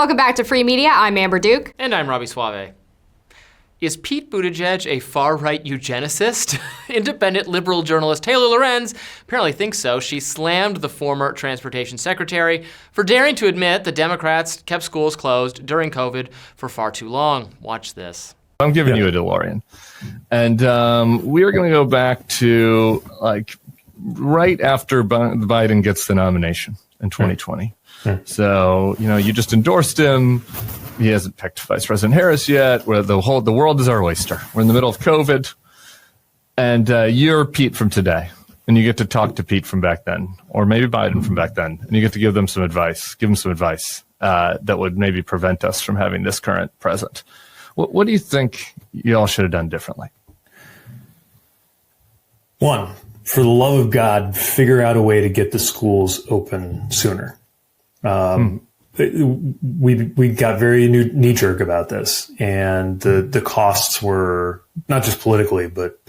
Welcome back to Free Media. I'm Amber Duke. And I'm Robby Soave. Is Pete Buttigieg a far-right eugenicist? Independent liberal journalist Taylor Lorenz apparently thinks so. She slammed the former transportation secretary for daring to admit the Democrats kept schools closed during COVID for far too long. Watch this. I'm giving you a DeLorean. And we are going to go back to right after Biden gets the nomination in 2020. So, you just endorsed him. He hasn't picked Vice President Harris yet. Where the world is our oyster. We're in the middle of COVID. And you're Pete from today. And you get to talk to Pete from back then. Or maybe Biden from back then. And you get to give them some advice. Give them some advice that would maybe prevent us from having this current president. What do you think you all should have done differently? One, for the love of God, figure out a way to get the schools open sooner. We got very knee-jerk about this, and the costs were not just politically, but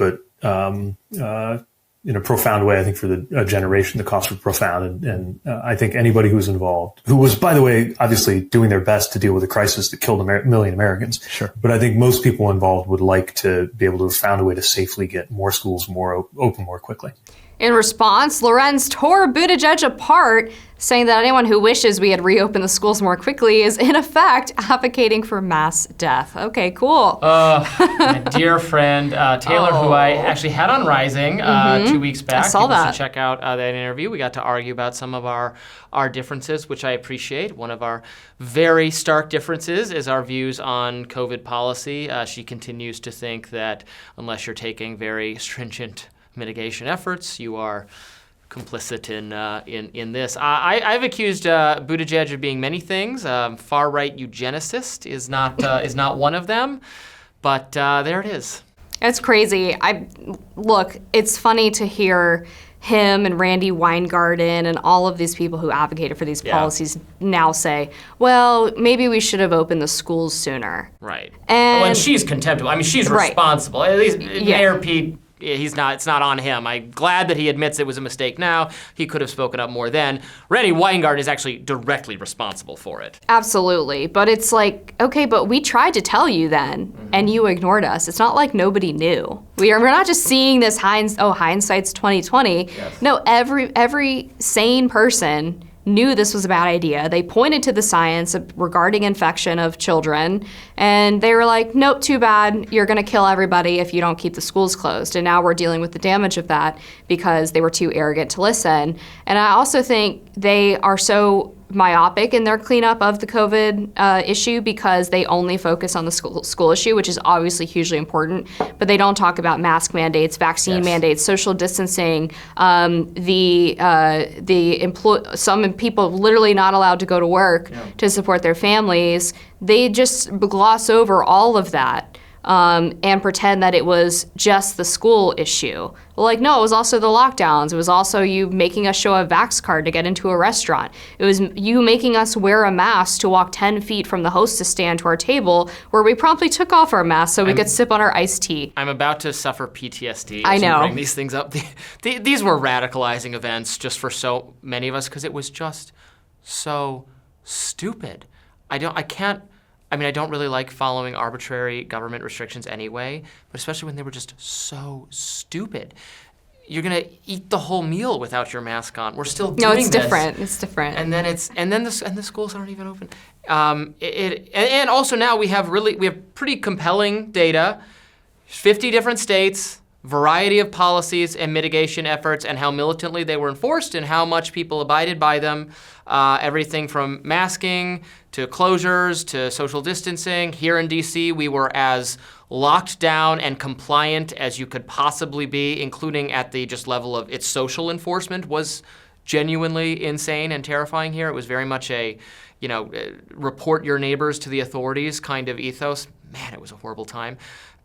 in a profound way. I think for the generation, the costs were profound, and I think anybody who was involved, who was, by the way, obviously doing their best to deal with a crisis that killed a million Americans. Sure. But I think most people involved would like to be able to have found a way to safely get more schools open more quickly. In response, Lorenz tore Buttigieg apart, saying that anyone who wishes we had reopened the schools more quickly is, in effect, advocating for mass death. Okay, cool. My dear friend Taylor, who I actually had on Rising 2 weeks back. I saw that. Check out that interview. We got to argue about some of our differences, which I appreciate. One of our very stark differences is our views on COVID policy. She continues to think that unless you're taking very stringent mitigation efforts, you are complicit in this. I've accused Buttigieg of being many things. Far-right eugenicist is not one of them, but there it is. It's crazy. Look, it's funny to hear him and Randi Weingarten and all of these people who advocated for these policies now say, well, maybe we should have opened the schools sooner. Right. And she's contemptible. I mean, she's responsible. At least Mayor Pete, it's not on him. I'm glad that he admits it was a mistake now. He could have spoken up more then. Randi Weingarten is actually directly responsible for it. Absolutely. But it's like, okay, but we tried to tell you then, and you ignored us. It's not like nobody knew. We're not just seeing this hindsight's 2020. Yes. No, every sane person knew this was a bad idea. They pointed to the science regarding infection of children, and they were like, nope, too bad. You're going to kill everybody if you don't keep the schools closed. And now we're dealing with the damage of that because they were too arrogant to listen. And I also think they are so myopic in their cleanup of the COVID issue because they only focus on the school issue, which is obviously hugely important, but they don't talk about mask mandates, vaccine mandates, social distancing, some people literally not allowed to go to work to support their families. They just gloss over all of that and pretend that it was just the school issue. Well, no, it was also the lockdowns. It was also you making us show a Vax card to get into a restaurant. It was you making us wear a mask to walk 10 feet from the hostess stand to our table, where we promptly took off our masks so we could sip on our iced tea. I'm about to suffer PTSD I as know. you bring these things up. These were radicalizing events just for so many of us because it was just so stupid. I don't really like following arbitrary government restrictions anyway, but especially when they were just so stupid. You're gonna eat the whole meal without your mask on. We're still doing this. No, it's different. It's different. And then the schools aren't even open. And also now we have pretty compelling data. 50 different states, variety of policies and mitigation efforts, and how militantly they were enforced and how much people abided by them. Everything from masking to closures to social distancing. Here in DC, we were as locked down and compliant as you could possibly be, including at the just level of its social enforcement was genuinely insane and terrifying here. It was very much a, report your neighbors to the authorities kind of ethos. Man, it was a horrible time.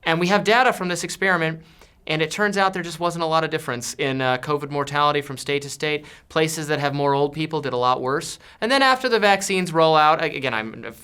And we have data from this experiment, and it turns out there just wasn't a lot of difference in COVID mortality from state to state. Places that have more old people did a lot worse. And then after the vaccines roll out, again,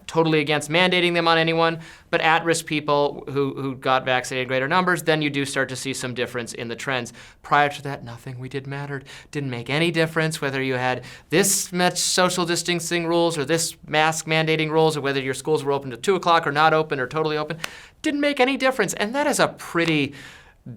totally against mandating them on anyone, but at-risk people who got vaccinated in greater numbers, then you do start to see some difference in the trends. Prior to that, nothing we did mattered. Didn't make any difference whether you had this much social distancing rules or this mask mandating rules, or whether your schools were open to 2 o'clock or not open or totally open. Didn't make any difference. And that is a pretty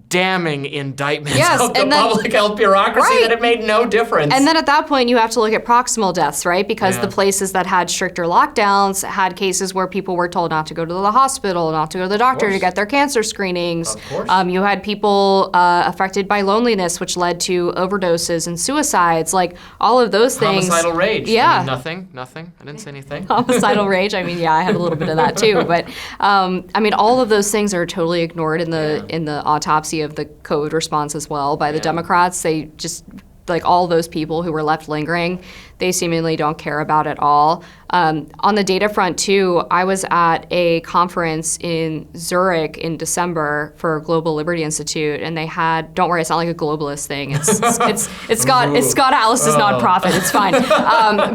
damning indictment of the public health bureaucracy, that it made no difference. And then at that point, you have to look at proximal deaths, right? Because the places that had stricter lockdowns had cases where people were told not to go to the hospital, not to go to the doctor to get their cancer screenings. Of course. You had people affected by loneliness, which led to overdoses and suicides, like all of those things. Homicidal rage. Yeah. I mean, nothing. I didn't say anything. Homicidal rage. I mean, yeah, I had a little bit of that too. But I mean, all of those things are totally ignored in the autopsy of the COVID response as well by the Democrats. They just, like, all those people who were left lingering, they seemingly don't care about at all. On the data front too, I was at a conference in Zurich in December for Global Liberty Institute, and they had, don't worry, it's not like a globalist thing. It's Scott Alice's nonprofit. It's fine.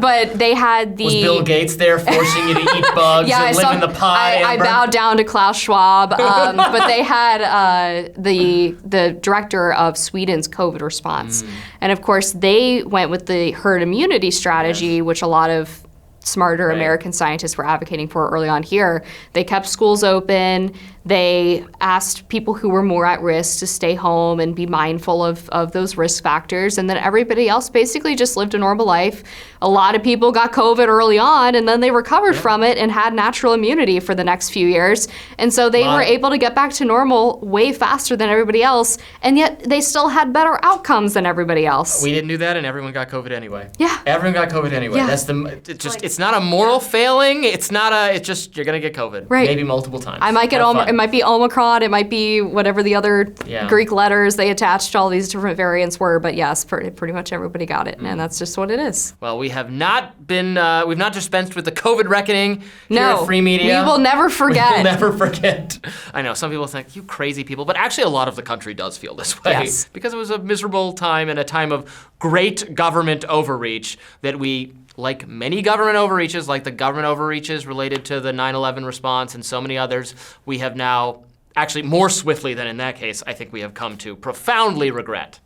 But they had the... Was Bill Gates there forcing you to eat bugs and live in the pie? I bowed down to Klaus Schwab. But they had the director of Sweden's COVID response. And of course, they went with the herd immunity strategy, which a lot of smarter American scientists were advocating for early on here. They kept schools open. They asked people who were more at risk to stay home and be mindful of those risk factors. And then everybody else basically just lived a normal life. A lot of people got COVID early on, and then they recovered from it and had natural immunity for the next few years. And so they were able to get back to normal way faster than everybody else. And yet they still had better outcomes than everybody else. We didn't do that, and everyone got COVID anyway. Yeah. Everyone got COVID anyway. Yeah. That's it's not a moral failing. It's just, you're going to get COVID. Right. Maybe multiple times. I might get it might be Omicron, it might be whatever the other Greek letters they attached to all these different variants were, but yes, pretty much everybody got it, and that's just what it is. Well, we have not been, we've not dispensed with the COVID reckoning here at Free Media. We will never forget. We will never forget. I know, some people think, you crazy people, but actually a lot of the country does feel this way. Yes. Because it was a miserable time and a time of great government overreach that we, like many government overreaches, like the government overreaches related to the 9/11 response and so many others, we have now, actually more swiftly than in that case, I think we have come to profoundly regret.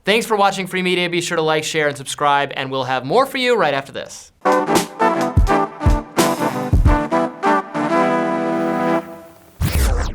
Thanks for watching Free Media. Be sure to like, share, and subscribe, and we'll have more for you right after this.